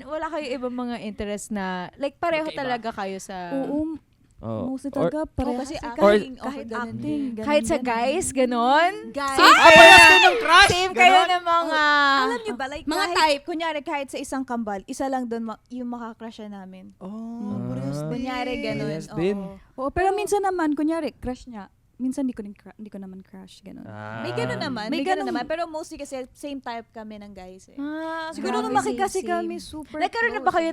wala kayong ibang mga interest na, like, pareho talaga kayo sa... Oo. Mostly talaga parehas. Kasi kahit acting. Ganun, kahit sa ganun. guys, ganon? Guys. Parehas kayo ng crush! Same kayo ng mga... Alam niyo ba, like, Mga kahit, type. kunyari, kahit sa isang kambal, isa lang doon yung makakrush namin. Parehas din. Kunyari, ganun. Parehas din. Oo, pero minsan naman, kunyari, crush niya. Minsan di ko naman crush, ganun. May gano'n naman. May May gano'n ganun- naman. Pero mostly kasi same type kami ng guys eh. Siguro grabe, lumaki same, kasi same. kami super Nagkaroon na close. ba kayo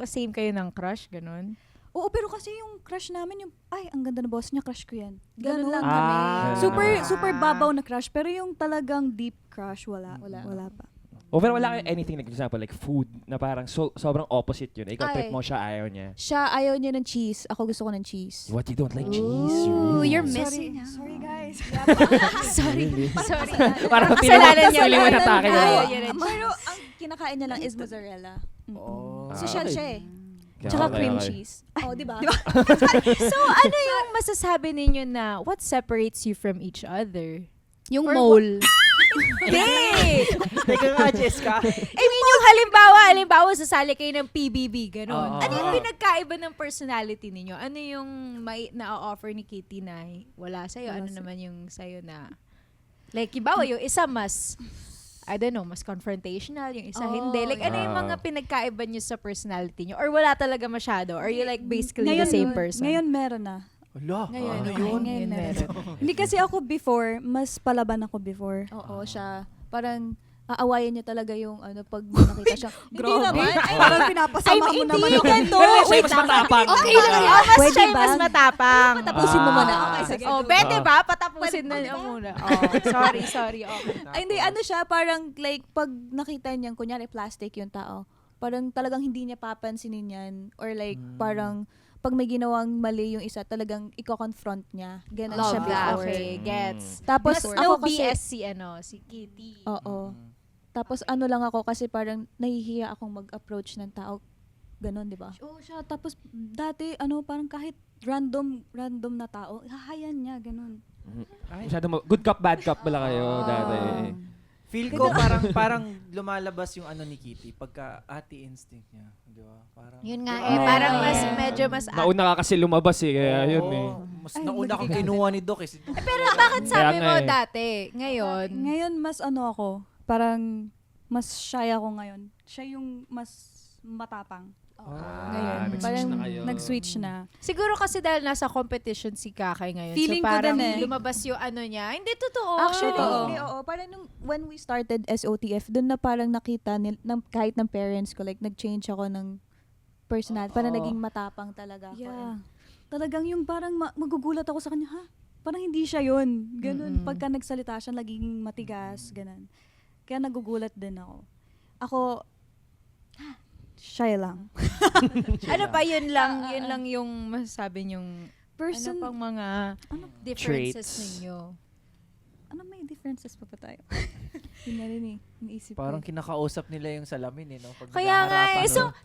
same kayo ng crush, ganon? Oo, pero kasi yung crush namin, yung, ay, ang ganda na boss niya, crush ko yan. Ganun lang Ah. kami. Super babaw na crush, pero yung talagang deep crush, wala pa. Pero wala kayo anything, like example, like food, na parang sobrang opposite yun. Ikaw, trip Ay. mo, siya ayaw niya. Siya ayaw niya ng cheese. Ako gusto ko ng cheese. What, you don't like cheese? Ooh, Really? you're missing. Sorry guys. Sorry. Parang Kasalanan niya. feeling mo natake Ayaw niya. niya rin. Pero ang kinakain niya lang is mozzarella. Social okay. siya eh. Tsaka Okay, cream okay. cheese. Oh, di ba? So, ano yung masasabi ninyo na what separates you from each other? Yung Or mole. Hindi! Teka nga, Jessica. I mean, yung halimbawa, sasali kayo ng PBB, gano'n. Ano yung pinagkaiba ng personality ninyo? Ano yung na-offer ni Kitty na wala sa'yo? Ano naman yung sa'yo na, like, ibawa, yung isa mas, I don't know, mas confrontational, yung isa hindi. Like, ano yung mga pinagkaiba nyo sa personality nyo? Or wala talaga masyado? Or you like basically the same person? Ngayon meron na. Ala, Ngayon, ano okay, yun? ngayon meron. Hindi kasi ako before, mas palaban ako before. Oo, siya. Parang aawayan niya talaga yung ano pag nakita siya. Grabe. naman. Parang pinapasama mo naman ako. Pero siya mas matapang. Okay lang yan. Mas Pwede siya ba? mas matapang. Tapusin mo muna. Ah. Okay, sige. Oh, pwede ba? Patapusin na niya muna. Oh, sorry. Okay. Ay, hindi, ano siya, parang like, pag nakita niya, kunyari plastic yung tao, parang talagang hindi niya papansinin yan. Or like, parang, pag may ginawang mali yung isa, talagang i-confront niya. Ganon siya Love before. that. Okay, gets. Tapos, Mas ako no kasi, BS si Kitty. oo. Tapos, ano lang ako, kasi parang nahihiya akong mag-approach ng tao. Ganon, di ba? Oo siya. Tapos dati, parang kahit random na tao, hahayan niya, ganun. Good cop, bad cop pala kayo dati. Feel ko parang lumalabas yung ano ni Kitty pagka ate instinct niya, di ba? Parang Yun nga parang medyo mas Nauna ka kasi lumabas kaya yun eh. Mas nauna kang kinuha ni Doc eh. Pero bakit sabi Kaya mo nga eh. dati, ngayon? Ngayon, mas ako, parang mas shy ako ngayon. Siya yung mas matapang. Ngayon, nag-switch parang na kayo. nag-switch na. Siguro kasi dahil nasa competition si Kakay ngayon. Feeling so ko parang din eh. lumabas yung ano niya. Hindi totoo. Actually, Oo. hindi, oo. Parang when we started SOTF, dun na parang nakita kahit ng parents ko, like, nag-change ako ng personal. Parang naging matapang talaga ako. Yeah. Talagang yung parang magugulat ako sa kanya, ha? Parang hindi siya yun. Ganun. Pagka nagsalita siya, naging matigas. Ganun. Kaya nagugulat din ako. Ako, shy lang. Ano pa, yun lang yung masasabi niyong Person, ano pang mga differences Traits. ninyo. ano may differences pa tayo? Yun na rin eh. Iniisip Parang ko. kinakausap nila yung salamin eh, no? Pag Kaya nga nag-aarapan, eh. So, no?